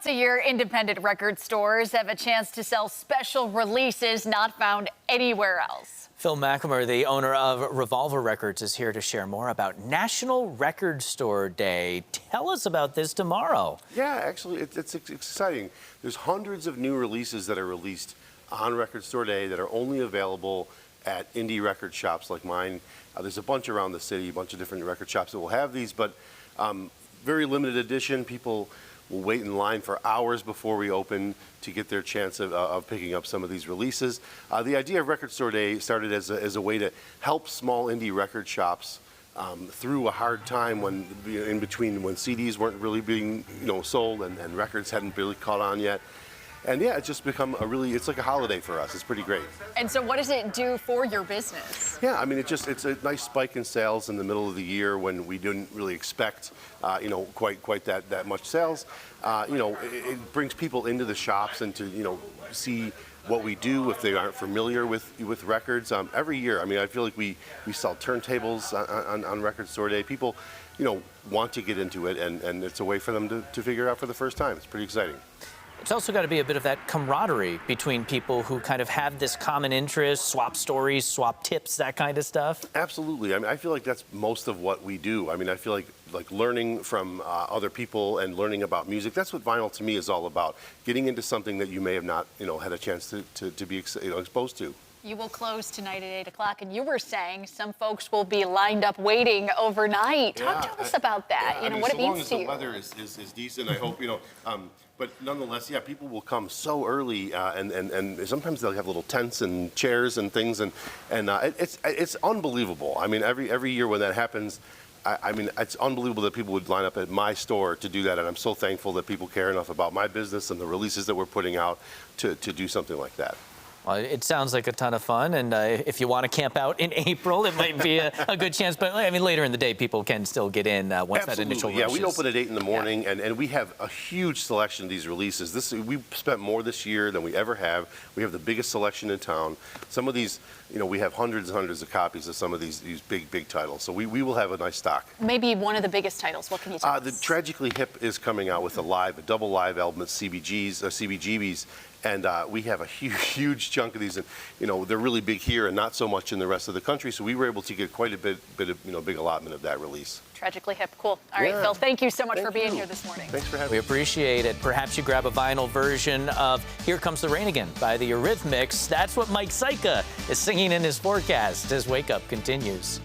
Once a year, independent record stores have a chance to sell special releases not found anywhere else. Phil Machemer, the owner of Revolver Records, is here to share more about National Record Store Day. Tell us about this tomorrow. Yeah, actually, it's exciting. There's hundreds of new releases that are released on Record Store Day that are only available at indie record shops like mine. There's a bunch around the city, a bunch of different record shops that will have these, but very limited edition. People will wait in line for hours before we open to get their chance of picking up some of these releases. The idea of Record Store Day started as a way to help small indie record shops through a hard time when in between when CDs weren't really being sold and records hadn't really caught on yet. And yeah, it's just become it's like a holiday for us. It's pretty great. And so what does it do for your business? Yeah, I mean, it's a nice spike in sales in the middle of the year when we didn't really expect, quite that much sales. It brings people into the shops and to, see what we do if they aren't familiar with records. Every year, I mean, I feel like we sell turntables on Record Store Day. People, want to get into it, and it's a way for them to figure it out for the first time. It's pretty exciting. It's also got to be a bit of that camaraderie between people who kind of have this common interest, swap stories, swap tips, that kind of stuff. Absolutely. I mean, I feel like that's most of what we do. I mean, I feel like learning from other people and learning about music. That's what vinyl to me is all about. Getting into something that you may have not, had a chance to be exposed to. You will close tonight at 8 o'clock, and you were saying some folks will be lined up waiting overnight. Yeah, Talk to us about that, what it means to you. So long as the weather is decent, I hope, but nonetheless, yeah, people will come so early, and sometimes they'll have little tents and chairs and things, and it's unbelievable. I mean, every year when that happens, I mean, it's unbelievable that people would line up at my store to do that, and I'm so thankful that people care enough about my business and the releases that we're putting out to do something like that. Well, it sounds like a ton of fun, and if you want to camp out in April, it might be a good chance. But I mean, later in the day, people can still get in once that initial rush. Yeah, we open at 8 in the morning, and we have a huge selection of these releases. We spent more this year than we ever have. We have the biggest selection in town. Some of these, we have hundreds and hundreds of copies of some of these big titles. So we will have a nice stock. Maybe one of the biggest titles. What can you tell us? The Tragically Hip is coming out with a double live album at CBGB's. And we have a huge chunk of these, and they're really big here and not so much in the rest of the country. So we were able to get quite a bit of big allotment of that release. Tragically Hip, cool. All right, Phil, thank you so much for being here this morning. Thanks for having me. We appreciate it. Perhaps you grab a vinyl version of "Here Comes the Rain Again" by the Eurythmics. That's what Mike Syka is singing in his forecast as Wake Up continues.